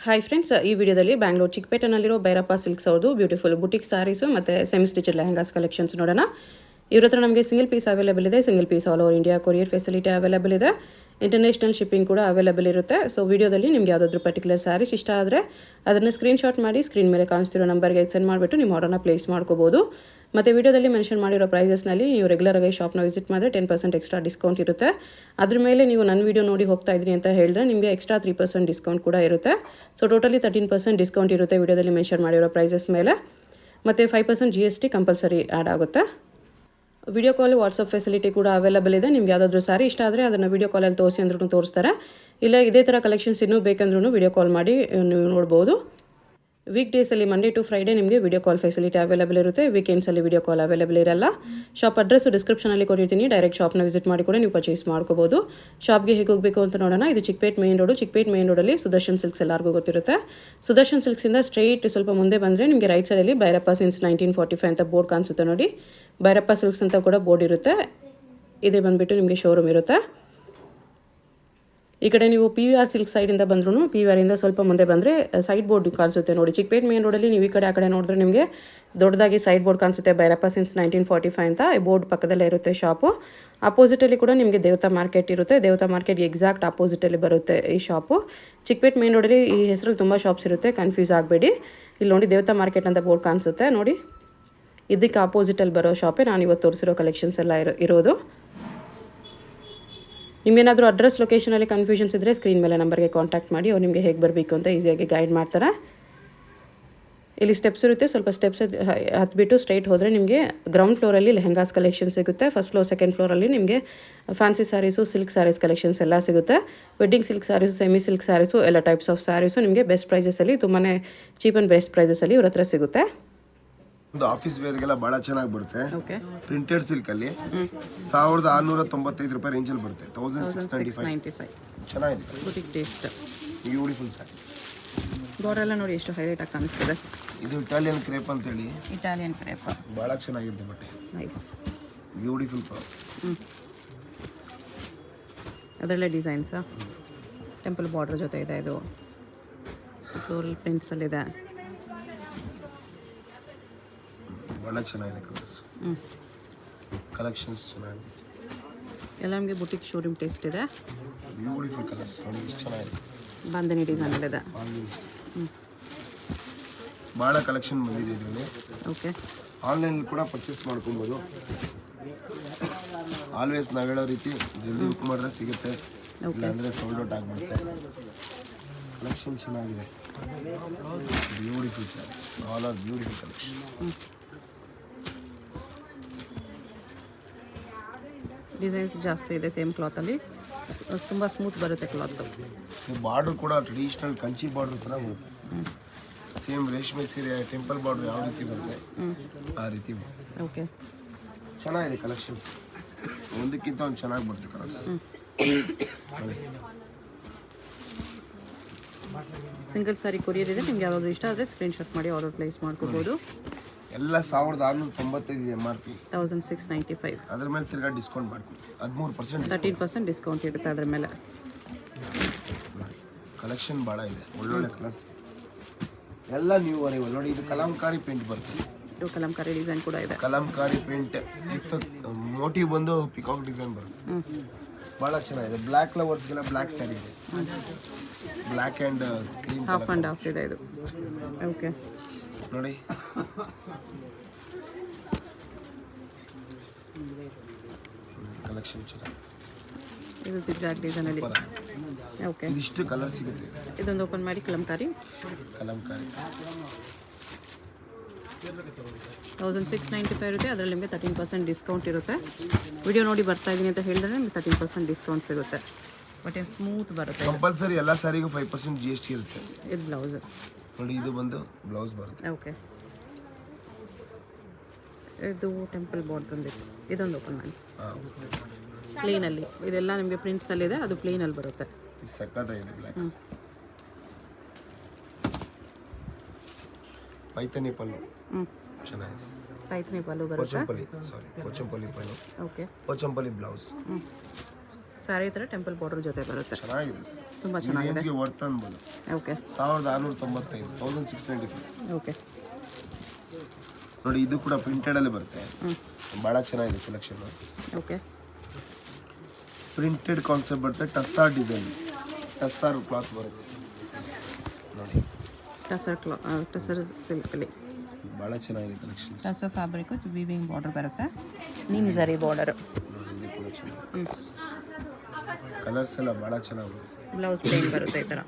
Hi friends, ಈ ವಿಡಿಯೋದಲ್ಲಿ ಬ್ಯಾಂಗ್ಳೂರ್ ಚಿಕ್ಕಪೇಟೆನಲ್ಲಿರೋ ಭೈರಪ್ಪ ಸಿಲ್ಕ್ಸ್ ಅವ್ರದ್ದು ಬ್ಯೂಟಿಫುಲ್ ಬುಟಿಕ್ ಸ್ಯಾರೀಸು ಮತ್ತು ಸೆಮಿ ಸ್ಟಿಚಡ್ ಲೆಹಂಗಾಸ್ ಕಲೆಕ್ಷನ್ಸ್ ನೋಡೋಣ. ಇವ್ರ ಹತ್ರ ನಮಗೆ ಸಿಂಗಲ್ ಪೀಸ್ ಅವೈಲೇಬಲ್ ಇದೆ. Single piece all over India courier facility available ಇದೆ. ಇಂಟರ್ನ್ಯಾಷನಲ್ ಶಿಪ್ಪಿಂಗ್ ಕೂಡ ಅವೈಲೇಬಲ್ ಇರುತ್ತೆ. ಸೊ ವಿಡಿಯೋದಲ್ಲಿ ನಿಮ್ಗೆ ಯಾವುದಾದ್ರೂ ಪರ್ಟಿಕ್ಯುಲರ್ ಸ್ಯಾರೀಸ್ ಇಷ್ಟ ಆದರೆ ಅದನ್ನು ಸ್ಕ್ರೀನ್ಶಾಟ್ ಮಾಡಿ ಸ್ಕ್ರೀನ್ ಮೇಲೆ ಕಾಣಿಸ್ತಿರೋ ನಂಬರ್ಗೆ ಸೆಂಡ್ ಮಾಡಿಬಿಟ್ಟು ನಿಮ್ಮ ಆರ್ಡರ್ನ ಪ್ಲೇಸ್ ಮಾಡ್ಕೋಬೋದು. ಮತ್ತು ವಿಡಿಯೋದಲ್ಲಿ ಮೆನ್ಷನ್ ಮಾಡಿರೋ ಪ್ರೈಸಸ್ನಲ್ಲಿ ನೀವು ರೆಗ್ಯುಲರಾಗಿ ಶಾಪ್ನ ವಿಸಿಟ್ ಮಾಡಿದ್ರೆ 10% ಎಕ್ಸ್ಟ್ರಾ ಡಿಸ್ಕೌಂಟ್ ಇರುತ್ತೆ. ಅದ್ರ ಮೇಲೆ ನೀವು ನನ್ನ ವಿಡಿಯೋ ನೋಡಿ ಹೋಗ್ತಾ ಇದ್ದೀನಿ ಅಂತ ಹೇಳಿದ್ರೆ ನಿಮಗೆ ಎಕ್ಸ್ಟ್ರಾ 3% ಡಿಸ್ಕೌಂಟ್ ಕೂಡ ಇರುತ್ತೆ. ಸೊ ಟೋಟಲಿ 13% ಡಿಸ್ಕೌಂಟ್ ಇರುತ್ತೆ ವಿಡಿಯೋದಲ್ಲಿ ಮೆನ್ಷನ್ ಮಾಡಿರೋ ಪ್ರೈಸಸ್ ಮೇಲೆ. ಮತ್ತು 5% GST ಕಂಪಲ್ಸರಿ ಆ್ಯಡ್ ಆಗುತ್ತೆ. ವಿಡಿಯೋ ಕಾಲ್ ವಾಟ್ಸಪ್ ಫೆಸಿಲಿಟಿ ಕೂಡ ಅವೈಲೇಬಲ್ ಇದೆ. ನಿಮ್ಗೆ ಯಾವುದಾದ್ರೂ ಸಾರಿ ಇಷ್ಟ ಆದರೆ ಅದನ್ನು ವಿಡಿಯೋ ಕಾಲಲ್ಲಿ ತೋರಿಸಿ ಅಂದ್ರೂ ತೋರಿಸ್ತಾರೆ. ಇಲ್ಲ ಇದೇ ಥರ ಕಲೆಕ್ಷನ್ಸ್ ಇನ್ನೂ ಬೇಕಂದ್ರೂ ವಿಡಿಯೋ ಕಾಲ್ ಮಾಡಿ ನೀವು ನೋಡ್ಬೋದು. ವೀಕ್ ಡೇಸಲ್ಲಿ ಮಂಡೇ ಟು ಫ್ರೈಡೇ ನಿಮಗೆ ವಿಡಿಯೋ ಕಾಲ್ ಫೆಸಿಲಿಟಿ ಅವೈಲೇಬಲ್ ಇರುತ್ತೆ. ವೀಕೆಂಡ್ಸಲ್ಲಿ ವಿಡಿಯೋ ಕಾಲ್ ಅವೈಲೇಬಲ್ ಇರಲ್ಲ. ಶಾಪ್ ಅಡ್ರೆಸ್ಸು ಡಿಸ್ಕ್ರಿಪ್ಷನಲ್ಲಿ ಕೊಟ್ಟಿರ್ತೀನಿ. ಡೈರೆಕ್ಟ್ ಶಾಪ್ನ ವಿಸಿಟ್ ಮಾಡಿ ಕೂಡ ನೀವು ಪರ್ಚೇಸ್ ಮಾಡ್ಕೋಬೋದು. ಶಾಪ್ಗೆ ಹೇಗೆ ಹೋಗಬೇಕು ಅಂತ ನೋಡೋಣ. ಇದು Chickpet main road. Chickpet main ರೋಡಲ್ಲಿ ಸುದರ್ಶನ್ ಸಿಲ್ಕ್ಸ್ ಎಲ್ಲರಿಗೂ ಗೊತ್ತಿರುತ್ತೆ. ಸುದರ್ಶನ್ ಸಿಲ್ಕ್ಸಿಂದ ಸ್ಟ್ರೈಟ್ ಸ್ವಲ್ಪ ಮುಂದೆ ಬಂದರೆ ನಿಮಗೆ ರೈಟ್ ಸೈಡಲ್ಲಿ ಭೈರಪ್ಪ ಸಿನ್ಸ್ 1945 ಅಂತ ಬೋರ್ಡ್ ಕಾಣಿಸುತ್ತೆ ನೋಡಿ. ಭೈರಪ್ಪ ಸಿಲ್ಕ್ಸ್ ಅಂತ ಕೂಡ ಬೋರ್ಡ್ ಇರುತ್ತೆ. ಇದೇ ಬಂದುಬಿಟ್ಟು ನಿಮಗೆ ಶೋರೂಮ್ ಇರುತ್ತೆ. ಈ ಕಡೆ ನೀವು PVR ಸಿಲ್ಕ್ ಸೈಡಿಂದ ಬಂದ್ರೂ PVR ಇಂದ ಸ್ವಲ್ಪ ಮುಂದೆ ಬಂದರೆ ಸೈಡ್ ಬೋರ್ಡ್ ಕಾಣಿಸುತ್ತೆ ನೋಡಿ. ಚಿಕ್ಕಪೇಟ್ ಮೇನ್ ರೋಡಲ್ಲಿ ನೀವು ಈ ಕಡೆ ಆ ಕಡೆ ನೋಡಿದ್ರೆ ನಿಮಗೆ ದೊಡ್ಡದಾಗಿ ಸೈಡ್ ಬೋರ್ಡ್ ಕಾಣಿಸುತ್ತೆ. ಭೈರಪ್ಪ ಸಿನ್ಸ್ 1945 ಅಂತ ಈ ಬೋರ್ಡ್ ಪಕ್ಕದಲ್ಲೇ ಇರುತ್ತೆ ಶಾಪು. ಅಪೋಸಿಟಲ್ಲಿ ಕೂಡ ನಿಮಗೆ ದೇವತಾ ಮಾರ್ಕೆಟ್ ಇರುತ್ತೆ. ದೇವತಾ ಮಾರ್ಕೆಟ್ ಎಕ್ಸಾಕ್ಟ್ ಅಪೋಸಿಟಲ್ಲಿ ಬರುತ್ತೆ ಈ ಶಾಪು. ಚಿಕ್ಕಪೇಟ್ ಮೇನ್ ರೋಡಲ್ಲಿ ಈ ಹೆಸರಲ್ಲಿ ತುಂಬ ಶಾಪ್ಸ್ ಇರುತ್ತೆ, ಕನ್ಫ್ಯೂಸ್ ಆಗಬೇಡಿ. ಇಲ್ಲಿ ನೋಡಿ ದೇವತಾ ಮಾರ್ಕೆಟ್ ಅಂತ ಬೋರ್ಡ್ ಕಾಣಿಸುತ್ತೆ ನೋಡಿ. ಇದಕ್ಕೆ ಅಪೋಸಿಟಲ್ಲಿ ಬರೋ ಶಾಪೇ ನಾನು ಇವತ್ತು ತೋರಿಸಿರೋ ಕಲೆಕ್ಷನ್ಸ್ ಎಲ್ಲ ಇರೋದು. ನಿಮಗೇನಾದರೂ ಅಡ್ರೆಸ್ ಲೊಕೇಶನಲ್ಲಿ ಕನ್ಫ್ಯೂಷನ್ಸ್ ಇದ್ದರೆ ಸ್ಕ್ರೀನ್ ಮೇಲೆ ನಂಬರ್ಗೆ ಕಾಂಟ್ಯಾಕ್ಟ್ ಮಾಡಿ ಅವ್ರು ನಿಮಗೆ ಹೇಗೆ ಬರಬೇಕು ಅಂತ ಈಸಿಯಾಗಿ ಗೈಡ್ ಮಾಡ್ತಾರೆ. ಇಲ್ಲಿ ಸ್ಟೆಪ್ಸ್ ಇರುತ್ತೆ. ಸ್ವಲ್ಪ ಸ್ಟೆಪ್ಸ್ ಹತ್ಬಿಟ್ಟು ಸ್ಟ್ರೈಟ್ ಹೋದರೆ ನಿಮಗೆ ಗ್ರೌಂಡ್ ಫ್ಲೋರಲ್ಲಿ ಲೆಹಂಗಾಸ್ ಕಲೆಕ್ಷನ್ ಸಿಗುತ್ತೆ. ಫಸ್ಟ್ ಫ್ಲೋರ್ ಸೆಕೆಂಡ್ ಫ್ಲೋರಲ್ಲಿ ನಿಮಗೆ fancy sarees silk sarees collections ಎಲ್ಲ ಸಿಗುತ್ತೆ. Wedding silk sarees semi silk sarees ಎಲ್ಲ ಟೈಪ್ಸ್ ಆಫ್ ಸ್ಯಾರೀಸು ನಿಮಗೆ ಬೆಸ್ಟ್ ಪ್ರೈಸಸಲ್ಲಿ ತುಂಬಾ ಚೀಪ್ ಆ್ಯಂಡ್ ಬೆಸ್ಟ್ ಪ್ರೈಸಸಲ್ಲಿ ಇವ್ರ ಹತ್ರ ಸಿಗುತ್ತೆ. ಒಂದು ಆಫೀಸ್ ವೇರ್ಗೆಲ್ಲ ಭಾಳ ಚೆನ್ನಾಗಿ ಬರುತ್ತೆ. ಪ್ರಿಂಟೆಡ್ ಸಿಲ್ಕಲ್ಲಿ 1695 ರೂಪಾಯಿ ರೇಂಜಲ್ಲಿ ಬರುತ್ತೆ. 1695 ಚೆನ್ನಾಗಿದೆ. Boutique taste beautiful sarees. Border ಎಲ್ಲ ನೋಡಿ ಎಷ್ಟು ಹೈಲೈಟ್ ಆಗಿ ಕಾಣಿಸ್ತಿದೆ. ಇದು ಇಟಾಲಿಯನ್ ಕ್ರೇಪ್ ಅಂತೇಳಿ. ಇಟಾಲಿಯನ್ ಕ್ರೇಪ್ ಭಾಳ ಚೆನ್ನಾಗಿದೆ ಬಟ್ಟೆ. Nice beautiful prop. ಅದರಲ್ಲೇ ಡಿಸೈನ್ಸಾ ಟೆಂಪಲ್ ಬಾರ್ಡರ್ ಜೊತೆ ಇದೆ. ಇದು ಫ್ಲೋರಲ್ ಪ್ರಿಂಟ್ಸಲ್ಲಿದೆ. ಭಾಳ ಚೆನ್ನಾಗಿದೆ ಕಲರ್ಸ್. ಕಲೆಕ್ಷನ್ಸ್ ಚೆನ್ನಾಗಿದೆ. ಎಲ್ಲ ನಮಗೆ ಬುಟಿಕ್ ಶೋರೂಮ್ ಟೇಸ್ಟ್ ಇದೆ. ಬ್ಯೂಟಿಫುಲ್ ಕಲರ್ಸ್ ನೋಡಿ ಎಷ್ಟು ಚೆನ್ನಾಗಿದೆ. ಬಾಂಧನಿ ಡಿಸೈನಲ್ಲಿದೆ. ಭಾಳ ಕಲೆಕ್ಷನ್ ಬಂದಿದೆ ಇದರಲ್ಲಿ. ಓಕೆ, ಆನ್ಲೈನಲ್ಲಿ ಕೂಡ ಪರ್ಚೇಸ್ ಮಾಡ್ಕೊಬೋದು. ಆಲ್ವೇಸ್ ನಾವು ಹೇಳೋ ರೀತಿ ಜಲ್ದಿ ಬುಕ್ ಮಾಡಿದ್ರೆ ಸಿಗುತ್ತೆ, ಇಲ್ಲಾಂದರೆ ಸೋಲ್ಡ್ ಔಟ್ ಆಗಿಬಿಡುತ್ತೆ. ಕಲೆಕ್ಷನ್ ಚೆನ್ನಾಗಿದೆ. Beautiful sarees, all are beautiful collection. Designs ಜಾಸ್ತಿ ಇದೆ ಸೇಮ್ ಕ್ಲಾತಲ್ಲಿ. ತುಂಬ ಸ್ಮೂತ್ ಬರುತ್ತೆ ಕ್ಲಾತು. ಬಾರ್ಡ್ರ್ ಕೂಡ ಟ್ರೆಡಿಷ್ನಲ್ ಕಂಚಿ ಬಾರ್ಡ್ರ್ ಥರ ಬರುತ್ತೆ. ಸೇಮ್ ರೇಷ್ಮೆ ಸೀರೆ ಟೆಂಪಲ್ ಬಾರ್ಡ್ರ್ ಯಾವ ರೀತಿ ಬರುತ್ತೆ ಆ ರೀತಿ. ಓಕೆ, ಚೆನ್ನಾಗಿದೆ ಕಲೆಕ್ಷನ್ಸ್. ಒಂದಕ್ಕಿಂತ ಒಂದು ಚೆನ್ನಾಗಿ ಬರುತ್ತೆ ಕಲರ್ಸ್. ಸಿಂಗಲ್ ಸಾರಿ ಕೊರಿಯರ್ ಇದೆ. ನಿಮ್ಗೆ ಯಾವ್ದಾದ್ರು ಇಷ್ಟ ಆದರೆ ಸ್ಕ್ರೀನ್ಶಾಟ್ ಮಾಡಿ ಆರ್ಡರ್ ಪ್ಲೇಸ್ ಮಾಡ್ಕೋಬೋದು. ಎಲ್ಲ 1695 ಇದೆ MRP. 1695. ಅದ್ರ ಮೇಲೆ ತಿರ್ಗಾ ಡಿಸ್ಕೌಂಟ್ ಮಾಡ್ಕೊಡ್ತೀವಿ. 13% ಡಿಸ್ಕೌಂಟ್ ಇರುತ್ತೆ ಅದ್ರ ಮೇಲೆ. ಕಲೆಕ್ಷನ್ ಭಾಳ ಇದೆ, ಒಳ್ಳೊಳ್ಳೆ ಕಲರ್ಸ್ ಎಲ್ಲ ನ್ಯೂ ಅರೈವಲ್ ನೋಡಿ. ಇದು ಕಲಂಕಾರಿ ಪ್ರಿಂಟ್ ಬರ್ತದೆ. ಇದು ಕಲಂಕಾರಿ ಡಿಸೈನ್ ಕೂಡ ಇದೆ. ಕಲಂಕಾರಿ ಪ್ರಿಂಟ್ ವಿತ್ ಮೋಟಿವ್ ಬಂದು ಪಿಕಾಕ್ ಡಿಸೈನ್ ಬರುತ್ತೆ. ಭಾಳ ಚೆನ್ನಾಗಿದೆ. ಬ್ಲ್ಯಾಕ್ ಲವರ್ಸ್ಗೆಲ್ಲ ಬ್ಲ್ಯಾಕ್ ಸ್ಯಾರಿ ಇದೆ. Black and cream half and half ಇದೆ ಇದು. ಓಕೆ ನೋಡಿ. ಕಲೆಕ್ಷನ್ ಚೆನ್ನಾಗಿ. ಇದು ಜಿಗ್ಜಾಗ್ ಡಿಸೈನಲ್ಲಿ. ಓಕೆ, ಇದಿಷ್ಟು ಕಲರ್ ಸಿಗುತ್ತೆ. ಇದೊಂದು ಓಪನ್ ಮಾಡಿ. ಕಲಂಕಾರಿ 1695 ಇರುತ್ತೆ. ಅದರಲ್ಲಿ ನಿಮಗೆ 13% ಡಿಸ್ಕೌಂಟ್ ಇರುತ್ತೆ. ವಿಡಿಯೋ ನೋಡಿ ಬರ್ತಾ ಇದ್ದೀನಿ ಅಂತ ಹೇಳಿದ್ರೆ ನಿಮಗೆ 13% ಡಿಸ್ಕೌಂಟ್ ಸಿಗುತ್ತೆ. ಬಟ್ ಸ್ಮೂತ್ ಬರುತ್ತೆ. ಕಂಪಲ್ಸರಿ ಎಲ್ಲ ಸ್ಯಾರಿಗೂ 5% GST ಇರುತ್ತೆ. ಇದು ಬ್ಲೌಸ್ ನೋಡಿ, ಇದು ಬಂದು ಬ್ಲೌಸ್ ಬರುತ್ತೆ. ಓಕೆ, ಇದು ಟೆಂಪಲ್ ಬಾರ್ಡ್ ಬಂದಿತ್ತು. ಇದೊಂದು ಓಪನ್ ಮಾಡಿ. ಪ್ಲೇನಲ್ಲಿ ಇದೆಲ್ಲ ನಿಮಗೆ ಪ್ರಿಂಟ್ಸಲ್ಲಿದೆ. ಅದು ಪ್ಲೇನಲ್ಲಿ ಬರುತ್ತೆ. ಇದು ಸಕ್ಕತ್ತಾಗಿದೆ. ಬ್ಲ್ಯಾಕ್ ಪೈತನಿ ಪಲ್ಲು ಚೆನ್ನಾಗಿದೆ. ಪೈತನಿ ಪಲ್ಲು ಬರುತ್ತೆ. Pochampalli pallu. Okay, Pochampalli blouse. Sari ಥರ ಟೆಂಪಲ್ ಬಾರ್ಡರ್ ಜೊತೆ ಬರುತ್ತೆ. ಚೆನ್ನಾಗಿದೆ ಸರ್, ತುಂಬ ಈ ಚೆನ್ನಾಗಿದೆ. ರೇಂಜ್ಗೆ ವರ್ತ್ ಅನ್ಬೋದು. ಓಕೆ 1695, 1695. ಓಕೆ ನೋಡಿ ಇದು ಕೂಡ ಪ್ರಿಂಟೆಡಲ್ಲೇ ಬರುತ್ತೆ, ಭಾಳ ಚೆನ್ನಾಗಿದೆ ಸೆಲೆಕ್ಷನ್. ಓಕೆ ಪ್ರಿಂಟೆಡ್ ಕಾನ್ಸೆಪ್ಟ್ ಬರುತ್ತೆ, ಟಸ್ಸಾರ್ ಡಿಸೈನ್, ಟಸ್ಸಾರ್ ಕ್ಲಾತ್ ಬರುತ್ತೆ ನೋಡಿ. ಟಸರ್ ಸಿಲ್ಕಲ್ಲಿ ಭಾಳ ಚೆನ್ನಾಗಿದೆ collections. Tussar fabric with weaving border ಬರುತ್ತೆ, ನೀಮ್ ಝರಿ ಬಾರ್ಡರ್. ನೋಡಿ ಇದು ಕೂಡ ಚೆನ್ನಾಗಿದೆ, ಕಲರ್ಸ್ ಎಲ್ಲ ಭಾಳ ಚೆನ್ನಾಗಿ ಬರುತ್ತೆ. ಬ್ಲೌಸ್ ಪ್ಲೇನ್ ಬರುತ್ತೆ ಈ ಥರ,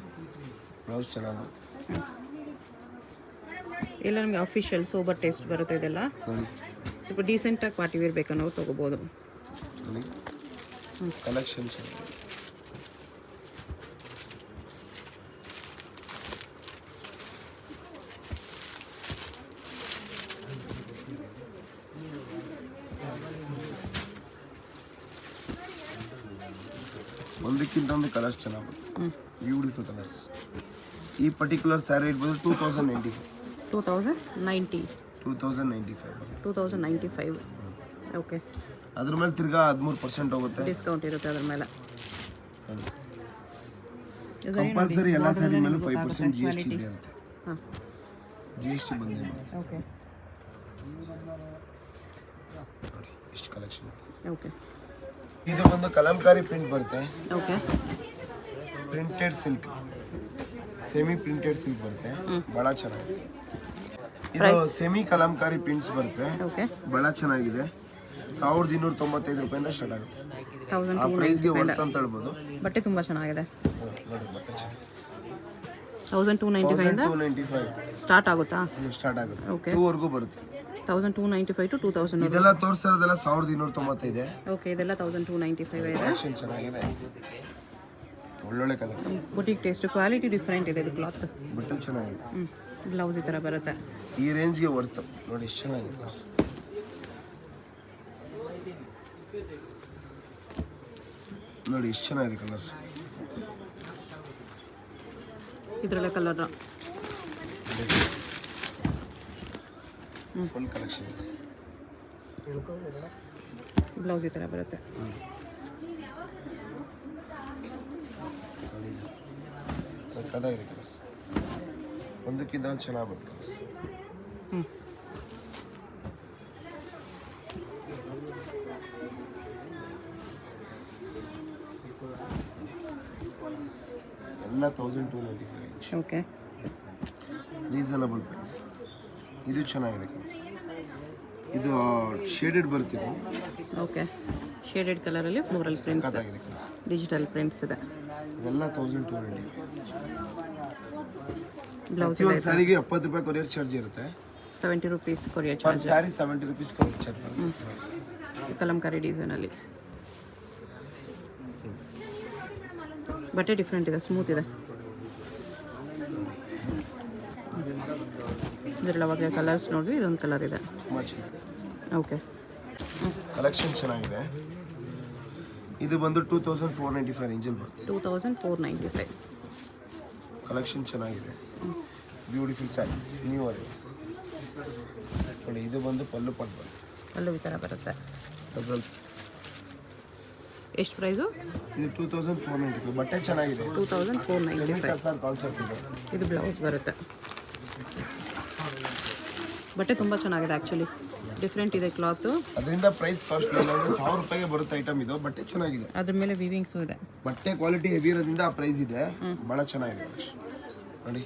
ಬ್ಲೌಸ್ ಚೆನ್ನಾಗಿ ಬರುತ್ತೆ ಎಲ್ಲ ನಮಗೆ ಅಫಿಷಿಯಲ್ ಸೋಬರ್ ಟೇಸ್ಟ್ ಬರುತ್ತೆ. ಇದೆಲ್ಲ ನೋಡಿ, ಸ್ವಲ್ಪ ಡೀಸೆಂಟಾಗಿ ಪಾರ್ಟಿ ವೇರ್ ಬೇಕನ್ನೋರು ತೊಗೋಬೋದು. ನೋಡಿ ಕಲೆಕ್ಷನ್ ಚೆನ್ನಾಗಿದೆ. ಒಂದಕ್ಕಿಂತ ಒಂದು ಕಲರ್ಸ್ ಚೆನ್ನಾಗಿ ಬರುತ್ತೆ, ಬ್ಯೂಟಿಫುಲ್ ಕಲರ್ಸ್. ಈ ಪರ್ಟಿಕ್ಯುಲರ್ ಸ್ಯಾರಿ ಇರ್ಬೋದು 2095. 2090 2095. ಓಕೆ. ಅದ್ರ ಮೇಲೆ ತಿರ್ಗಾ 13% ಹೋಗುತ್ತೆ ಡಿಸ್ಕೌಂಟ್ ಇರುತ್ತೆ ಅದ್ರ ಮೇಲೆ. ಕಂಪಲ್ಸರಿ ಎಲ್ಲ ಸ್ಯಾರಿ ಮೇಲೆ 5% GST ಇದೆ ಇರುತ್ತೆ. ಹಾಂ GST ಬಂದೇ ಓಕೆ ನೋಡಿ ಎಷ್ಟು ಕಲೆಕ್ಷನ್ ಇದೆ. ಓಕೆ ಇದು ಒಂದು ಕಲಂಕಾರಿ ಪ್ರಿಂಟ್ ಬರುತ್ತೆ, okay printed silk, semi printed silk ಬರುತ್ತೆ, ಭಾಳ ಚೆನ್ನಾಗಿದೆ. ಇದು ಸೆಮಿ ಕಲಂಕಾರಿ ಪ್ರಿಂಟ್ಸ್ ಬರುತ್ತೆ, ಓಕೆ ಭಾಳ ಚೆನ್ನಾಗಿದೆ. 1295 ರೂಪಾಯಿಂದ ಸ್ಟಾರ್ಟ್ ಆಗುತ್ತೆ. ಆ 1295 ಪ್ರೈಸ್ಗೆ ವರ್ತ್ ಅಂತ ಹೇಳ್ಬೋದು. ಬಟ್ಟೆ ತುಂಬ ಚೆನ್ನಾಗಿದೆ. ನೋಡಿ ಬಟ್ಟೆ ಚೆನ್ನಾಗಿದೆ. 1295 1295 ಸ್ಟಾರ್ಟ್ ಆಗುತ್ತಾ? ಸ್ಟಾರ್ಟ್ ಆಗುತ್ತೆ, Okay. 2 ವರೆಗೂ ಬರುತ್ತೆ. 1295 to 2000. ಇದೆಲ್ಲ ತೋರಿಸಿರೋದೆಲ್ಲ 1295. ಓಕೆ ಇದೆಲ್ಲ 1295 ಇದೆ. ಕಲೆಕ್ಷನ್ ಚೆನ್ನಾಗಿದೆ, ಒಳ್ಳೊಳ್ಳೆ collection. Boutique taste quality different ಇದೆ ಇದು ಕ್ಲಾತ್. ಬಟ್ಟೆ ಚೆನ್ನಾಗಿದೆ, ಬ್ಲೌಸ್ ಈ ಥರ ಬರುತ್ತೆ. ಈ ರೇಂಜ್ಗೆ ವರ್ತ್. ನೋಡಿ ಎಷ್ಟು ಚೆನ್ನಾಗಿದೆ ಕಲರ್ಸ್. ನೋಡಿ ಎಷ್ಟು ಚೆನ್ನಾಗಿದೆ ಕಲರ್ಸ್. ಇದರಲ್ಲೇ ಕಲರ್ ಫುಲ್ ಕಲೆಕ್ಷನ್. ಬ್ಲೌಸ್ ಈ ಥರ ಬರುತ್ತೆ. ನೋಡಿ ಸಕ್ಕತ್ತಾಗಿದೆ ಕಲರ್ಸ್, ಒಂದಕ್ಕಿಂತ ಒಂದು ಚೆನ್ನಾಗಿ ಬರುತ್ತೆ ಕಲರ್ಸ್. ಎಲ್ಲ 1295 ಓಕೆ ರೀಸನಬಲ್ ಪ್ರೈಸ್. ಇದು ಚೆನ್ನಾಗಿದೆ ಕಲರ್, ಇದು ಶೇಡೆಡ್ ಬರ್ತಿದೆ. ಓಕೆ ಶೇಡೆಡ್ ಕಲರಲ್ಲಿ ಫ್ಲೋರಲ್ ಪ್ರಿಂಟ್ಸ್, ಸಕ್ಕತ್ತಾಗಿದೆ ಕಲರ್. ಡಿಜಿಟಲ್ ಪ್ರಿಂಟ್ಸ್ ಇದೆ. ಇವೆಲ್ಲ 1295. ಬ್ಲೌಸ್ ಪ್ರತಿಯೊಂದು ಸ್ಯಾರಿಗೆ 70 ರೂಪಾಯಿ ಕೊರಿಯರ್ ಚಾರ್ಜ್ ಇರುತ್ತೆ. 70 rupees courier per charge. Sari 70 rupees courier charge ಬರುತ್ತೆ. ಕಲಂಕಾರಿ ಡಿಸೈನಲ್ಲಿ ಬಟ್ಟೆ ಡಿಫ್ರೆಂಟ್ ಇದೆ, ಸ್ಮೂತ್ ಇದೆ. ಇದರಲ್ಲಿ ಅವಾಗ ಕಲರ್ಸ್ ನೋಡಿರಿ, ಇದೊಂದು ಕಲರ್ ಇದೆ. ತುಂಬ ಚೆನ್ನಾಗಿದೆ, ಓಕೆ ಕಲೆಕ್ಷನ್ ಚೆನ್ನಾಗಿದೆ. ಇದು ಬಂದು 2495 ರೇಂಜಲ್ಲಿ ಬರುತ್ತೆ. 2495. ಕಲೆಕ್ಷನ್ ಚೆನ್ನಾಗಿದೆ, ಬ್ಯೂಟಿಫುಲ್ ಸ್ಯಾರೀಸ್ ನ್ಯೂ ಅರೆ. ನೋಡಿ ಇದು ಬಂದು ಪಲ್ಲು ಪಟ್ ಬರುತ್ತೆ, ಅಲ್ಲೂ ಈ ಥರ ಬರುತ್ತೆ. ಡಬಲ್ಸ್. ಎಷ್ಟು ಪ್ರೈಸು? ಇದು 2495. ಬಟ್ಟೆ ಚೆನ್ನಾಗಿದೆ, 2495. ಕಾನ್ಸೆಪ್ಟ್ ಇದೆ. ಇದು ಬ್ಲೌಸ್ ಬರುತ್ತೆ. ಬಟ್ಟೆ ತುಂಬ ಚೆನ್ನಾಗಿದೆ ಆ್ಯಕ್ಚುಲಿ, ಡಿಫ್ರೆಂಟ್ ಇದೆ ಕ್ಲಾತು. ಅದರಿಂದ ಪ್ರೈಸ್ ಕಾಸ್ಟ್ಲಿ ಇಲ್ಲ, ಅಂದರೆ 1000 ರೂಪಾಯಿಗೆ ಬರುತ್ತೆ ಐಟಮ್. ಇದು ಬಟ್ಟೆ ಚೆನ್ನಾಗಿದೆ, ಅದ್ರ ಮೇಲೆ ವಿವಿಂಗ್ಸು ಇದೆ. ಬಟ್ಟೆ ಕ್ವಾಲಿಟಿ ಹೆವಿ ಇರೋದ್ರಿಂದ ಆ ಪ್ರೈಸ್ ಇದೆ, ಭಾಳ ಚೆನ್ನಾಗಿದೆ ನೋಡಿ.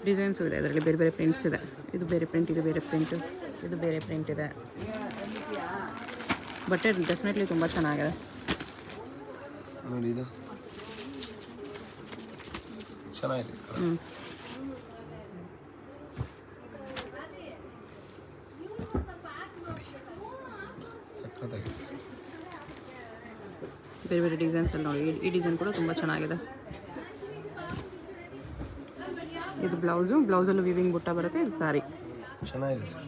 ಡಿಸೈನ್ಸು ಇದೆ, ಅದರಲ್ಲಿ ಬೇರೆ ಬೇರೆ ಪ್ರಿಂಟ್ಸ್ ಇದೆ. ಇದು ಬೇರೆ ಪ್ರಿಂಟ್, ಇದು ಬೇರೆ ಪ್ರಿಂಟು, ಇದು ಬೇರೆ ಪ್ರಿಂಟ್ ಇದೆ. ಬಟ್ಟೆ ಡೆಫಿನೆಟ್ಲಿ ತುಂಬ ಚೆನ್ನಾಗಿದೆ ನೋಡಿ. ಇದು ಚೆನ್ನಾಗಿದೆ, ಸಕ್ಕತ್ತಾಗಿದೆ ಸರ್. ಬೇರೆ ಬೇರೆ ಡಿಸೈನ್ಸಲ್ಲಿ ನೋಡಿ, ಈ ಡಿಸೈನ್ ಕೂಡ ತುಂಬ ಚೆನ್ನಾಗಿದೆ. ಇದು ಬ್ಲೌಸು, ಬ್ಲೌಸಲ್ಲೂ ವಿವಿಂಗ್ ಬುಟ್ಟ ಬರುತ್ತೆ. ಇದು ಸಾರಿ ಚೆನ್ನಾಗಿದೆ ಸರ್,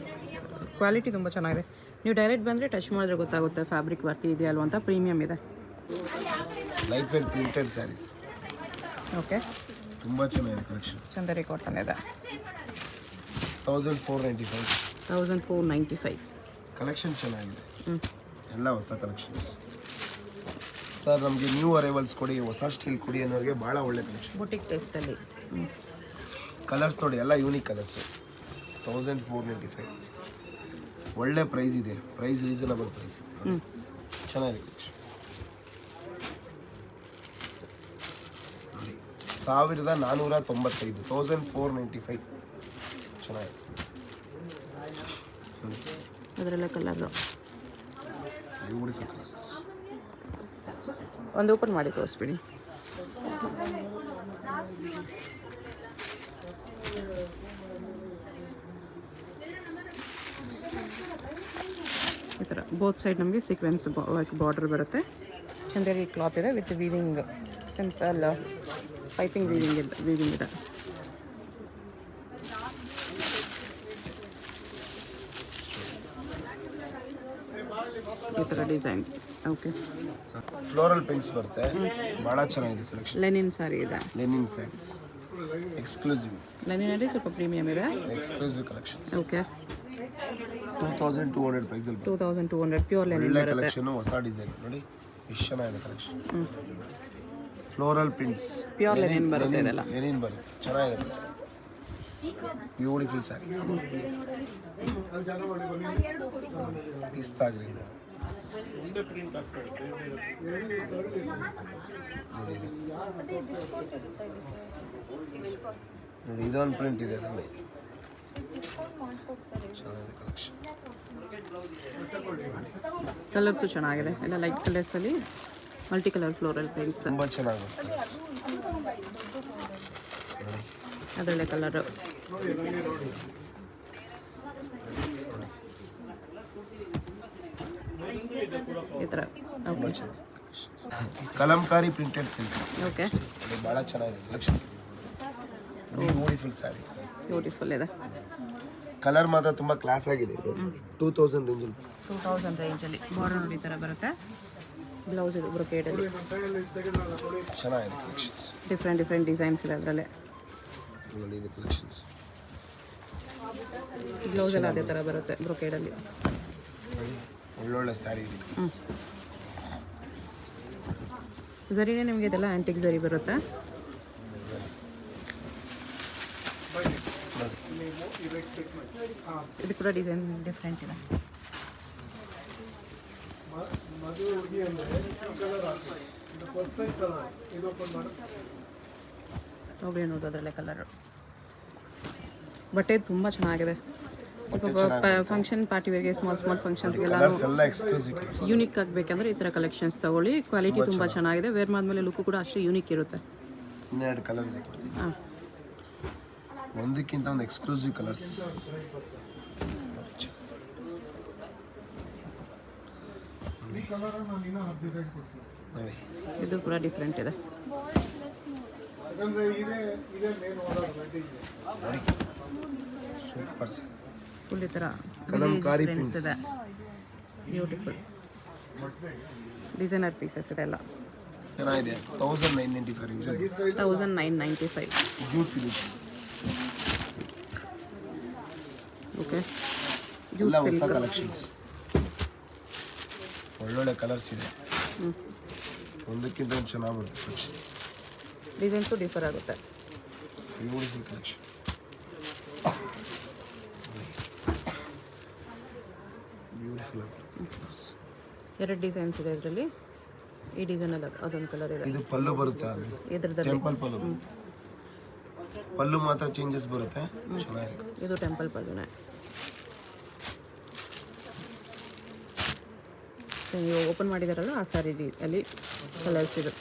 ಕ್ವಾಲಿಟಿ ತುಂಬ ಚೆನ್ನಾಗಿದೆ. ನೀವು ಡೈರೆಕ್ಟ್ ಬಂದರೆ ಟಚ್ ಮಾಡಿದ್ರೆ ಗೊತ್ತಾಗುತ್ತೆ ಫ್ಯಾಬ್ರಿಕ್ ವರ್ತಿ ಇದೆಯಾ ಅಲ್ವ ಅಂತ. ಪ್ರೀಮಿಯಮ್ ಇದೆ, light wear printed sarees. Okay ತುಂಬ ಚೆನ್ನಾಗಿದೆ ಕಲೆಕ್ಷನ್. ಚಂದರಿ ಕಾಟನ್ ಇದೆ. 1495. 1495. ಕಲೆಕ್ಷನ್ ಚೆನ್ನಾಗಿದೆ, ಎಲ್ಲ ಹೊಸ ಕಲೆಕ್ಷನ್ಸ್. ಸರ್ ನಮಗೆ ನ್ಯೂ ಅರೈವಲ್ಸ್ ಕೊಡಿ, ಹೊಸ ಸ್ಟೀಲ್ ಕೊಡಿ ಅನ್ನೋರಿಗೆ ಭಾಳ ಒಳ್ಳೆ ಕಲೆಕ್ಷನ್. ಬುಟಿಕ್ ಟೇಸ್ಟಲ್ಲಿ. ಕಲರ್ಸ್ ನೋಡಿ ಎಲ್ಲ ಯೂನಿಕ್ ಕಲರ್ಸು. 1495 ಒಳ್ಳೆ ಪ್ರೈಸ್ ಇದೆ, ಪ್ರೈಸ್ ರೀಸನಬಲ್ ಪ್ರೈಸ್. ಚೆನ್ನಾಗಿದೆ ಕಲೆಕ್ಷನ್. 1495 1495 ಚೆನ್ನಾಗಿದೆ. ಅದರಲ್ಲೇ ಕಲರು ಬ್ಯೂಟಿಫುಲ್ ಕಲರ್ಸ್. ಒಂದು ಓಪನ್ ಮಾಡಿ ತೋರಿಸ್ಬಿಡಿ. ಈ ಥರ ಬೋತ್ ಸೈಡ್ ನಮಗೆ ಸೀಕ್ವೆನ್ಸ್ ಬಾರ್ಡರ್ ಬರುತ್ತೆ. ಚಂದೇರಿ ಕ್ಲಾತ್ ಇದೆ with weaving, simple piping weaving ಇದೆ. ಈ ಥರ ಡಿಸೈನ್ಸ್. ಓಕೆ, ಫ್ಲೋರಲ್ ಪ್ರಿಂಟ್ಸ್ ಬರುತ್ತೆ, ಭಾಳ ಚೆನ್ನಾಗಿದೆ ಸೆಲೆಕ್ಷನ್. ಲೆನಿನ್ ಸ್ಯಾರಿ ಇದೆ, ಲೆನಿನ್ ಸ್ಯಾರೀಸ್ ಎಕ್ಸ್ಕ್ಲೂಸಿವ್. ಲೆನಿನಲ್ಲಿ ಸ್ವಲ್ಪ ಪ್ರೀಮಿಯಮ್ ಇದೆ. Exclusive collections. ಓಕೆ, 2200 ಪ್ರೈಸಲ್ಲಿ 2200 ಪ್ಯೂರ್ ಲೆನಿನ್ ಒಳ್ಳೆ ಬರುತ್ತೆ. ಕಲೆಕ್ಷನ್, ಹೊಸ ಡಿಸೈನ್ ನೋಡಿ ಎಷ್ಟು ಚೆನ್ನಾಗಿದೆ collection. Floral prints pure Lenin ಬರುತ್ತೆ ಇದೆಲ್ಲ. ಲೆನಿನ್ ಬರುತ್ತೆ, ಚೆನ್ನಾಗಿದೆ. ಬ್ಯೂಟಿಫುಲ್ ಸ್ಯಾರಿ. ಪಿಸ್ತಾ ಗ್ರೀನ್ ನೋಡಿ, ಇದೊಂದು ಪ್ರಿಂಟ್ ಇದೆ ಅದರಲ್ಲಿ. ಚೆನ್ನಾಗಿದೆ ಕಲೆಕ್ಷನ್. ಕಲರ್ಸು ಚೆನ್ನಾಗಿದೆ, ಎಲ್ಲ ಲೈಟ್ ಕಲರ್ಸಲ್ಲಿ ಮಲ್ಟಿ ಕಲರ್ ಫ್ಲೋರಲ್ ಪ್ರಿಂಟ್ಸ್. ತುಂಬ ಚೆನ್ನಾಗಿದೆ ಕಲರ್ಸ್. ಅದರಲ್ಲೇ ಕಲರು. ಈ ಥರ. Okay, Kalamkari printed silk. Okay, ಭಾಳ ಚೆನ್ನಾಗಿದೆ ಸೆಲೆಕ್ಷನ್. ಬ್ಯೂಟಿಫುಲ್ ಸ್ಯಾರೀಸ್, ಬ್ಯೂಟಿಫುಲ್ ಇದೆ. ಕಲರ್ ಮಾತ್ರ ತುಂಬ ಕ್ಲಾಸ್ ಆಗಿದೆ. ಇದು 2000 ರೇಂಜಲ್ಲಿ. 2000 ರೇಂಜಲ್ಲಿ ಬಾರ್ಡರ್ ನೋಡಿ ಈ ಥರ ಬರುತ್ತೆ. ಬ್ಲೌಸ್ ಇದು ಬ್ರೊಕೇಡಲ್ಲಿ. ಚೆನ್ನಾಗಿದೆ ಕಲೆಕ್ಷನ್ಸ್. ಡಿಫ್ರೆಂಟ್ ಡಿಸೈನ್ಸ್ ಇದೆ ಅದರಲ್ಲೇ. ನೋಡಿ ಇದು ಕಲೆಕ್ಷನ್ಸ್. ಬ್ಲೌಸ್ ಎಲ್ಲ ಅದೇ ಥರ ಬರುತ್ತೆ ಬ್ರೊಕೇಡಲ್ಲಿ. ಒಳ್ಳೊಳ್ಳೆ ಸ್ಯಾರಿ ಇದೆ. ಝರಿನೇ ನಿಮಗೆ ಇದೆಲ್ಲ ಆ್ಯಂಟಿಕ್ ಝರಿ ಬರುತ್ತೆ. ಇದು ಕೂಡ ಡಿಸೈನ್ ಡಿಫ್ರೆಂಟ್ ಇದೆ. ನೋಡಿ ಅನ್ನೋದು ಅದರಲ್ಲೇ ಕಲರು. ಬಟ್ಟೆ ತುಂಬ ಚೆನ್ನಾಗಿದೆ. ಸ್ವಲ್ಪ ಫಂಕ್ಷನ್ ಪಾರ್ಟಿವೇರ್ಗೆ, ಸ್ಮಾಲ್ ಫಂಕ್ಷನ್ಸ್ಗೆಲ್ಲ ಎಲ್ಲ ಎಕ್ಸ್ಕ್ಲೂಸಿವ್ ಕಲರ್ಸ್. ಯೂನಿಕ್ ಆಗಬೇಕಂದ್ರೆ ಈ ಥರ ಕಲೆಕ್ಷನ್ಸ್ ತಗೊಳ್ಳಿ. ಕ್ವಾಲಿಟಿ ತುಂಬ ಚೆನ್ನಾಗಿದೆ. ವೇರ್ ಮಾಡಿದ್ಮೇಲೆ ಲುಕ್ಕು ಕೂಡ ಅಷ್ಟೇ ಯೂನಿಕ್ ಇರುತ್ತೆ. ಇನ್ನೆರಡು ಕಲರ್ ಇದೆ ಕೊಡ್ತೀನಿ. ಹಾಂ, ಒಂದಕ್ಕಿಂತ ಒಂದು ಎಕ್ಸ್ಕ್ಲೂಸಿವ್ ಕಲರ್ಸ್. ಇದು ಕೂಡ ಡಿಫ್ರೆಂಟ್ ಇದೆ. Super sir. ಫುಲ್ ಈ ಥರ ಕಲಂಕಾರಿ ಪ್ರಿಂಟ್ಸ್ ಇದೆ. ಬ್ಯೂಟಿಫುಲ್ ಡಿಸೈನರ್ ಪೀಸಸ್ ಇದೆ ಎಲ್ಲ. ಚೆನ್ನಾಗಿದೆ. 1995 1995. Jute finish. ಓಕೆ, ಎಲ್ಲ ಹೊಸ ಕಲೆಕ್ಷನ್ಸ್, ಒಳ್ಳೊಳ್ಳೆ ಕಲರ್ಸ್ ಇದೆ. ಒಂದಕ್ಕಿಂತ ಒಂದು ಚೆನ್ನಾಗಿ ಬರುತ್ತೆ ಕಲೆಕ್ಷನ್. ಡಿಸೈನ್ಸು ಡಿಫರ್ ಆಗುತ್ತೆ. Beautiful collection. Beautiful colours. ಎರಡು ಡಿಸೈನ್ಸ್ ಇದೆ ಇದರಲ್ಲಿ. ಈ ಡಿಸೈನಲ್ಲಿ ಅದೊಂದು ಕಲರ್ ಇದೆ. ಇದು ಪಲ್ಲು ಬರುತ್ತೆ, ಅದು ಇದ್ರದಲ್ಲಿ ಟೆಂಪಲ್ ಪಲ್ಲು. ಪಲ್ಲು ಮಾತ್ರ ಚೇಂಜಸ್ ಬರುತ್ತೆ, ಚೆನ್ನಾಗಿದೆ. ಇದು ಟೆಂಪಲ್ ಪಲ್ಲುನೇ. ನೀವು ಓಪನ್ ಮಾಡಿದಾರಲ್ಲ ಆ ಸಾರಿ ಅಲ್ಲಿ ಕಲರ್ಸ್ ಇದು.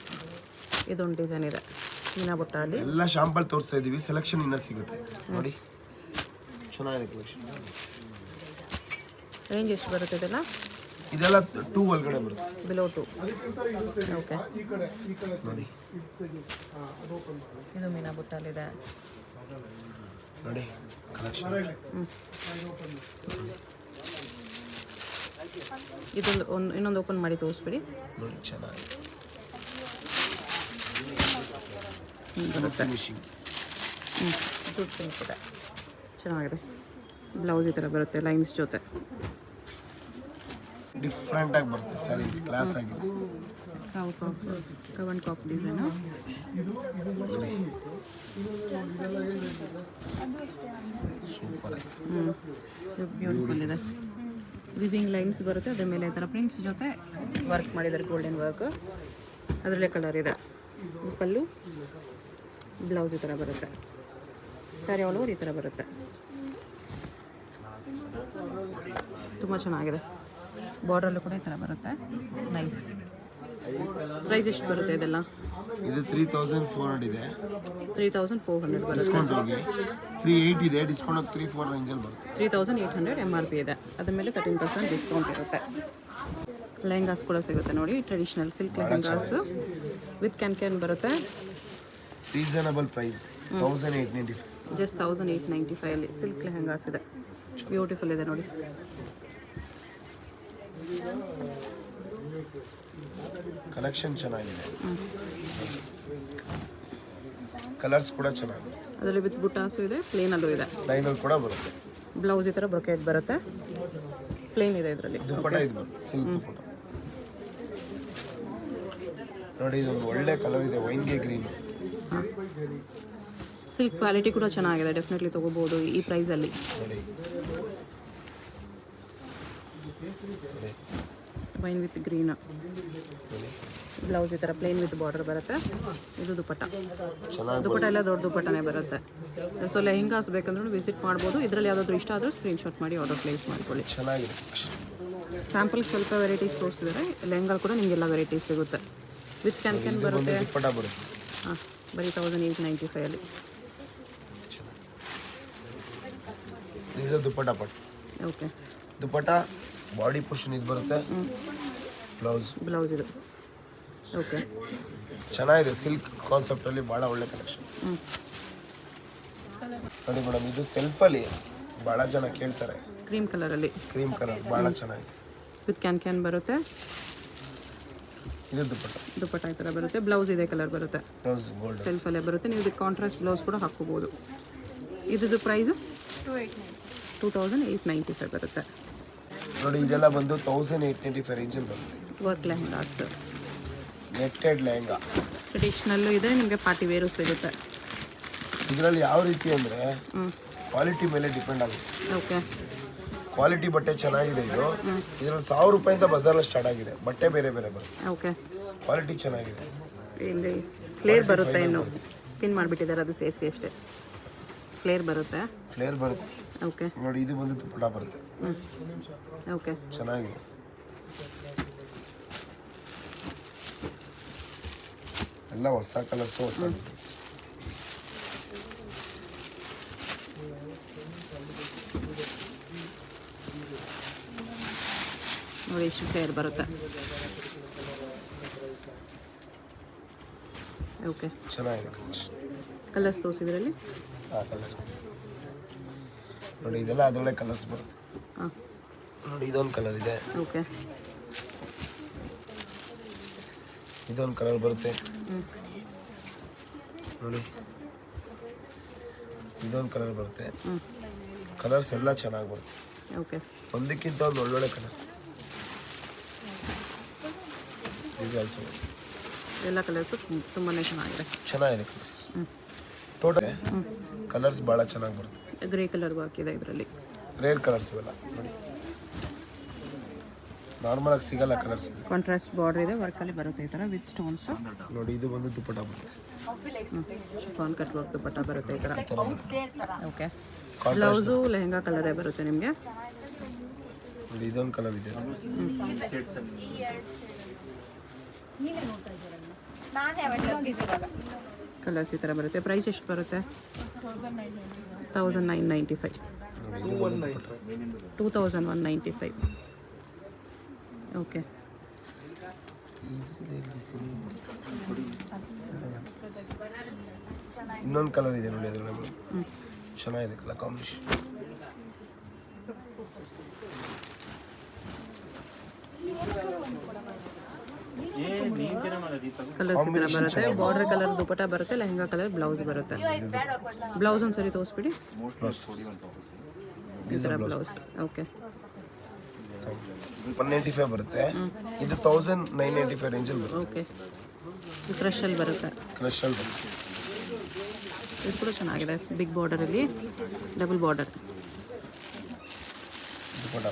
ಇದೊಂದು ಡಿಸೈನ್ ಇದೆ ಮೀನಾ ಬುಟ್ಟ ಅಲ್ಲಿ. ಎಲ್ಲ ಶಾಂಪಲ್ ತೋರಿಸ್ತಾ ಇದ್ದೀವಿ, ಸೆಲೆಕ್ಷನ್ ಇನ್ನೂ ಸಿಗುತ್ತೆ ನೋಡಿ. ಚೆನ್ನಾಗಿದೆ ಕಲೆಕ್ಷನ್. ರೇಂಜ್ ಎಷ್ಟು ಬರುತ್ತೆ ಇದೆಲ್ಲ? ಇದೆಲ್ಲ 2 ಒಳಗಡೆ ಬರುತ್ತೆ. ಬಿಲೋ 2. ಓಕೆ, ನೋಡಿ ಇದು ಮೀನಾ ಬುಟ್ಟಲ್ಲಿದೆ ನೋಡಿ ಕಲೆಕ್ಷನ್. ಇದೊಂದು ಇನ್ನೊಂದು ಓಪನ್ ಮಾಡಿ ತೋರಿಸ್ಬಿಡಿ. ನೋಡಿ ಚೆನ್ನಾಗಿದೆ. ಬರುತ್ತೆ. ಫಿನಿಶಿಂಗ್. ದುಡ್ಡು ಪಿಂಕ್ ಇದೆ, ಚೆನ್ನಾಗಿದೆ. ಬ್ಲೌಸ್ ಈ ಥರ ಬರುತ್ತೆ ಲೈನ್ಸ್ ಜೊತೆ. ಡಿಫ್ರೆಂಟ್ ಆಗಿ ಬರುತ್ತೆ ಸ್ಯಾರಿ, ಕ್ಲಾಸ್ ಆಗಿದೆ. ಕವನ್ ಕಾಫ್ ಡಿಸೈನು. ಸೂಪರ್. ಬ್ಯೂಟಿಫುಲ್ ಇದೆ. ವಿವಿಂಗ್ ಲೈನ್ಸ್ ಬರುತ್ತೆ, ಅದ್ರ ಮೇಲೆ ಈ ಥರ ಪ್ರಿಂಟ್ಸ್ ಜೊತೆ ವರ್ಕ್ ಮಾಡಿದ್ದಾರೆ, ಗೋಲ್ಡನ್ ವರ್ಕ್. ಅದರಲ್ಲೇ ಕಲರ್ ಇದೆ. ಪಲ್ಲು, ಬ್ಲೌಸ್ ಈ ಥರ ಬರುತ್ತೆ. ಸ್ಯಾರಿ ಆಲ್ ಓವರ್ ಈ ಥರ ಬರುತ್ತೆ. ತುಂಬ ಚೆನ್ನಾಗಿದೆ. ಬಾರ್ಡ್ರಲ್ಲೂ ಕೂಡ ಈ ಥರ ಬರುತ್ತೆ. ನೈಸ್. ಪ್ರೈಸ್ ಎಷ್ಟು ಬರುತ್ತೆ ಇದೆಲ್ಲ? ಇದು 3400 ಇದೆ. 3400 ಬರುತ್ತೆ. ಡಿಸ್ಕೌಂಟ್ ಹೋಗಿ 38 ಇದೆ. ಡಿಸ್ಕೌಂಟ್ ಹೋಗಿ 34 ರೇಂಜಲ್ಲಿ ಬರುತ್ತೆ. 3800 MRP ಇದೆ. ಅದ್ರ ಮೇಲೆ 13% ಡಿಸ್ಕೌಂಟ್ ಇರುತ್ತೆ. ಲೆಹಂಗಾಸ್ ಕೂಡ ಸಿಗುತ್ತೆ ನೋಡಿ, ಟ್ರೆಡಿಷನಲ್ ಸಿಲ್ಕ್ ಲೆಹಂಗಾಸ್ ವಿತ್ ಕ್ಯಾನ್ ಬರುತ್ತೆ. Reasonable price 1895. ಜಸ್ಟ್ 1895 ಅಲ್ಲಿ ಸಿಲ್ಕ್ ಲೆಹಂಗಾಸ್ ಇದೆ. ಬ್ಯೂಟಿಫುಲ್ ಇದೆ ನೋಡಿ. ಕಲೆಕ್ಷನ್ ಚೆನ್ನಾಗಿದೆ. ಕಲರ್ಸ್ ಕೂಡ ಚೆನ್ನಾಗಿದೆ. ಅದರಲ್ಲಿ ವಿತ್ ಬುಟಾಸು ಇದೆ, ಪ್ಲೇನಲ್ಲೂ ಇದೆ. ಲೈನಲ್ಲಿ ಕೂಡ ಬರುತ್ತೆ. ಬ್ಲೌಸ್ ಈ ಥರ ಬ್ರೊಕೆಟ್ ಬರುತ್ತೆ. ಪ್ಲೇನ್ ಇದೆ ಇದರಲ್ಲಿ. ದುಪ್ಪಟ ಇದು ಬರುತ್ತೆ, ಸಿಲ್ಕ್ ದುಪ್ಪಟ. ನೋಡಿ ಇದೊಂದು ಒಳ್ಳೆ ಕಲರ್ ಇದೆ, ವೈನ್ಗೆ ಗ್ರೀನ್. ಸಿಲ್ಕ್ ಕ್ವಾಲಿಟಿ ಕೂಡ ಚೆನ್ನಾಗಿದೆ, ಡೆಫಿನೆಟ್ಲಿ ತೊಗೋಬೋದು ಈ ಪ್ರೈಸಲ್ಲಿ. ನೋಡಿ ವೈನ್ ವಿತ್ ಗ್ರೀನ್. ಬ್ಲೌಸ್ ಈ ಥರ ಪ್ಲೇನ್ ವಿತ್ ಬಾರ್ಡರ್ ಬರುತ್ತೆ. ಇದು ದುಪ್ಪಟ್ಟ. ದುಪ್ಪಟ್ಟ ಎಲ್ಲ ದೊಡ್ಡ ದುಪ್ಪಟ್ಟನೇ ಬರುತ್ತೆ. ಸೊ ಲೆಹಂಗಾಸ್ ಬೇಕಂದ್ರೂ ವಿಸಿಟ್ ಮಾಡ್ಬೋದು. ಇದರಲ್ಲಿ ಯಾವುದಾದ್ರೂ ಇಷ್ಟ ಆದರೂ ಸ್ಕ್ರೀನ್ಶಾಟ್ ಮಾಡಿ ಆರ್ಡರ್ ಪ್ಲೇಸ್ ಮಾಡ್ಕೊಳ್ಳಿ. ಚೆನ್ನಾಗಿದೆ. ಸ್ಯಾಂಪಲ್ಗೆ ಸ್ವಲ್ಪ ವೆರೈಟೀಸ್ ತೋರಿಸಿದ್ದಾರೆ. ಲೆಹಂಗಾ ಕೂಡ ನಿಮಗೆಲ್ಲ ವೆರೈಟೀಸ್ ಸಿಗುತ್ತೆ. ವಿತ್ ಕ್ಯಾನ್ ಬರುತ್ತೆ. ದುಪ್ಪಟ ಬರುತ್ತೆ. ಹಾಂ, ಬರೀ 1895 ಅಲ್ಲಿ. ದಿಸ್ ಇಸ್ ದುಪ್ಪಟ ಪಟ್. ಓಕೆ. ದುಪ್ಪಟ ಬಾಡಿ ಪೋರ್ಷನ್ ಇದು ಬರುತ್ತೆ. ಬ್ಲೌಸ್ ಇದು. ಓಕೆ, ಚೆನ್ನಾಗಿದೆ. ಸಿಲ್ಕ್ ಕಾನ್ಸೆಪ್ಟಲ್ಲಿ ಭಾಳ ಒಳ್ಳೆ ಕಲೆಕ್ಷನ್. ನೋಡಿ ಮೇಡಮ್, ಇದು ಸೆಲ್ಫಲ್ಲಿ ಭಾಳ ಜನ ಕೇಳ್ತಾರೆ. ಕ್ರೀಮ್ ಕಲರಲ್ಲಿ. ಕ್ರೀಮ್ ಕಲರ್ ಭಾಳ ಚೆನ್ನಾಗಿದೆ. ವಿತ್ ಕ್ಯಾನ್ ಬರುತ್ತೆ. ಇದು ದುಪ್ಪಟ ಈ ಥರ ಬರುತ್ತೆ. ಬ್ಲೌಸ್ ಇದೇ ಕಲರ್ ಬರುತ್ತೆ. ಬ್ಲೌಸ್ ಗೋಲ್ಡ್ ಸೆಲ್ಫಲ್ಲೇ ಬರುತ್ತೆ. ನೀವು ಇದಕ್ಕೆ ಕಾಂಟ್ರಾಸ್ಟ್ ಬ್ಲೌಸ್ ಕೂಡ ಹಾಕ್ಕೋಬೋದು. ಇದ್ದು ಪ್ರೈಸು 2895 ಬರುತ್ತೆ. ನೋಡಿ ಇದೆಲ್ಲ ಬಂದು 1895 ರೇಂಜಲ್ಲಿ ಬರುತ್ತೆ. Work lehengas, netted lehenga. ಟ್ರೆಡಿಷ್ನಲ್ಲು ಇದೆ, ನಿಮಗೆ ಪಾರ್ಟಿ ವೇರು ಸಿಗುತ್ತೆ. ಇದರಲ್ಲಿ ಯಾವ ರೀತಿ ಅಂದರೆ ಕ್ವಾಲಿಟಿ ಮೇಲೆ ಡಿಪೆಂಡ್ ಆಗುತ್ತೆ. ಓಕೆ. ಕ್ವಾಲಿಟಿ ಬಟ್ಟೆ ಚೆನ್ನಾಗಿದೆ. ಇದು ಇದರಲ್ಲಿ 1000 ರೂಪಾಯಿಂದ ಬಜಾರಲ್ಲಿ ಸ್ಟಾರ್ಟ್ ಆಗಿದೆ. ಬಟ್ಟೆ ಬೇರೆ ಬೇರೆ ಬರುತ್ತೆ. ಓಕೆ. ಕ್ವಾಲಿಟಿ ಚೆನ್ನಾಗಿದೆ. ಇಲ್ಲಿ ಫ್ಲೇರ್ ಬರುತ್ತೆ. ಇನ್ನು ಪಿನ್ ಮಾಡಿಬಿಟ್ಟಿದ್ದಾರೆ, ಅದು ಸೇರಿಸಿ ಅಷ್ಟೇ. ಫ್ಲೇರ್ ಬರುತ್ತೆ. ಓಕೆ. ನೋಡಿ ಇದು ಬಂದು ದುಪ್ಪಟ ಬರುತ್ತೆ. ಓಕೆ. ಚೆನ್ನಾಗಿದೆ. ಎಲ್ಲ ಹೊಸ ಕಲರ್ಸು, ಹೊಸ ನೋಡಿ ಎಷ್ಟು ಫ್ಲೇರ್ ಬರುತ್ತೆ. ಓಕೆ. ಚೆನ್ನಾಗಿದೆ. ಕಲರ್ಸ್ ತೋರಿಸಿದ್ರಲ್ಲಿ ಕಲರ್ಸ್ ನೋಡಿ, ಇದೆಲ್ಲ ಅದರಲ್ಲೇ ಕಲರ್ಸ್ ಬರುತ್ತೆ. ಹಾಂ, ನೋಡಿ ಇದೊಂದು ಕಲರ್ ಇದೆ. ಓಕೆ. ಇದೊಂದು ಕಲರ್ ಬರುತ್ತೆ. ನೋಡಿ ಇದೊಂದು ಕಲರ್ ಬರುತ್ತೆ. ಕಲರ್ಸ್ ಎಲ್ಲ ಚೆನ್ನಾಗಿ ಬರುತ್ತೆ. ಓಕೆ. ಒಂದಕ್ಕಿಂತ ಒಂದು ಒಳ್ಳೊಳ್ಳೆ ಕಲರ್ಸ್. ಎಲ್ಲ ಕಲರ್ಸು ತುಂಬಾ ಚೆನ್ನಾಗಿದೆ ಕಲರ್ಸ್. ಟೋಟಲ್ ಕಲರ್ಸ್ ಭಾಳ ಚೆನ್ನಾಗಿ ಬರುತ್ತೆ. ಗ್ರೇ ಕಲರ್ ಹಾಕಿದೆ ಇದರಲ್ಲಿ. ರೇರ್ ಕಲರ್ಸ್ ಇವೆಲ್ಲ ನೋಡಿ, ನಾರ್ಮಲ್ ಆಗಿ ಸಿಗಲ್ಲ ಕಲರ್ಸ್. ಕಾಂಟ್ರಾಸ್ಟ್ ಬಾರ್ಡರ್ ಇದೆ, ವರ್ಕಲ್ಲಿ ಬರುತ್ತೆ ಈ ಥರ ವಿತ್ ಸ್ಟೋನ್ಸ್. ನೋಡಿ ಇದು ಬಂದು ದುಪ್ಪಟ ಬರುತ್ತೆ. ಶಿಫಾನ್ ಕಟ್ ವರ್ಕ್ ದುಪ್ಪಟ ಬರುತ್ತೆ ಈ ಥರ. ಓಕೆ. Contrast ಬ್ಲೌಸು ಲೆಹಂಗಾ ಕಲರೇ ಬರುತ್ತೆ ನಿಮಗೆ. ನೋಡಿ ಇದೊಂದು ಕಲರ್ ಇದೆ. ಕಲರ್ಸ್ ಈ ಥರ ಬರುತ್ತೆ. ಪ್ರೈಸ್ ಎಷ್ಟು ಬರುತ್ತೆ? 1995. 2195. ಓಕೆ. ಇನ್ನೊಂದು ಕಲರ್ ಇದೆ ನೋಡಿ, ಅದರಲ್ಲಿ ಚೆನ್ನಾಗಿದೆ ಕಲರ್ ಕಾಂಬಿನೇಷನ್. ಕಲರ್ಸ್ ಈ ಥರ ಬರುತ್ತೆ. ಬಾರ್ಡರ್ ಕಲರ್ ದುಪಟ್ಟ ಬರುತ್ತೆ, ಲೆಹಂಗಾ ಕಲರ್ ಬ್ಲೌಸ್ ಬರುತ್ತೆ. ಬ್ಲೌಸ್ ಒಂದ್ಸರಿ ತೋರಿಸ್ಬಿಡಿ. ಈ ಥರ ಬ್ಲೌಸ್. ಓಕೆ. 195 ಬರುತ್ತೆ. ಇದು 1995 ರೇಂಜಲ್ಲಿ ಬರುತ್ತೆ. ಓಕೆ, ಕ್ರಷಲ್ಲಿ ಬರುತ್ತೆ. ಕ್ರಷಲ್ಲಿ ಬರುತ್ತೆ. ಇದು ಕೂಡ ಚೆನ್ನಾಗಿದೆ, ಬಿಗ್ ಬಾರ್ಡರಲ್ಲಿ double border, dupatta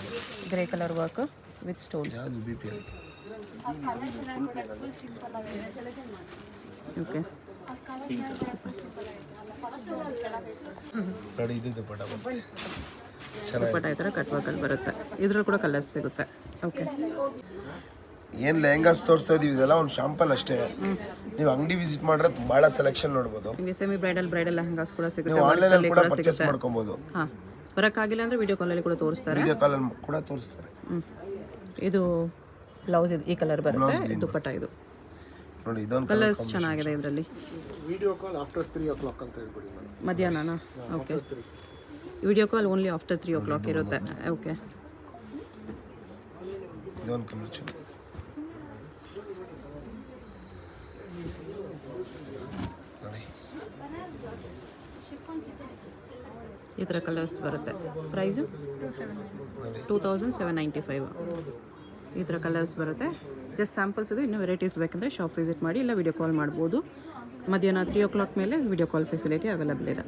grey colour work with stones. ಯಾವುದು ಬಿ ಪಿ ಓಕೆ, ನೋಡಿ ಇದು ದುಪಟ್ಟ ಬರುತ್ತೆ. ದುಪಟ್ಟ ಈ ಥರ ಕಟ್ ವರ್ಕಲ್ಲಿ ಬರುತ್ತೆ. ಇದರಲ್ಲಿ ಕೂಡ ಕಲರ್ಸ್ ಸಿಗುತ್ತೆ. ಓಕೆ, ಏನು ಲೆಹಂಗಾಸ್ ತೋರಿಸ್ತಾ ಇದೀವಿ ಇದೆಲ್ಲ ಒಂದು ಶಾಂಪಲ್ ಅಷ್ಟೇ. ನೀವು ಅಂಗಡಿ ವಿಸಿಟ್ ಮಾಡಿದ್ರೆ ಭಾಳ ಸೆಲೆಕ್ಷನ್ ನೋಡ್ಬೋದು. ನಿಮಗೆ ಸೆಮಿ ಬ್ರೈಡಲ್ ಲೆಹಂಗಾಸ್ ಕೂಡ ಸಿಗುತ್ತೆ. ನೀವು ಆನ್ಲೈನಲ್ಲಿ ಕೂಡ ಪರ್ಚೇಸ್ ಮಾಡ್ಕೊಬೋದು. ಹಾಂ, ಬರೋಕ್ಕಾಗಿಲ್ಲ ಅಂದರೆ ವಿಡಿಯೋ ಕಾಲಲ್ಲಿ ಕೂಡ ತೋರಿಸ್ತಾರೆ. ವಿಡಿಯೋ ಕಾಲಲ್ಲಿ ಕೂಡ ತೋರಿಸ್ತಾರೆ. ಇದು ಬ್ಲೌಸ್, ಇದು ಈ ಕಲರ್ ಬರುತ್ತೆ. ದುಪಟ್ಟ ಇದು ನೋಡಿ, ಇದೊಂದು ಕಲರ್ಸ್ ಚೆನ್ನಾಗಿದೆ ಇದರಲ್ಲಿ. ವಿಡಿಯೋ ಕಾಲ್ ಆಫ್ಟರ್ 3 o'clock ಅಂತ ಹೇಳ್ಬಿಡಿ ಮೇಡಮ್. ಮಧ್ಯಾಹ್ನನಾ? Okay, video call only after 3 o'clock ಇರುತ್ತೆ. ಓಕೆ, ಇದೊಂದು ಕಲರ್ ಚೆನ್ನಾಗಿ. ನೋಡಿ ಈ ಥರ ಕಲರ್ಸ್ ಬರುತ್ತೆ. ಪ್ರೈಸು 2795. ಈ ಥರ ಕಲರ್ಸ್ ಬರುತ್ತೆ. ಜಸ್ಟ್ ಸ್ಯಾಂಪಲ್ಸ್ ಇದು. ಇನ್ನೂ ವೆರೈಟೀಸ್ ಬೇಕಂದರೆ ಶಾಪ್ ವಿಸಿಟ್ ಮಾಡಿ, ಇಲ್ಲ ವಿಡಿಯೋ ಕಾಲ್ ಮಾಡ್ಬೋದು. ಮಧ್ಯಾಹ್ನ 3 o'clock ಮೇಲೆ ವಿಡಿಯೋ ಕಾಲ್ ಫೆಸಿಲಿಟಿ ಅವೈಲಬಲ್ ಇದೆ.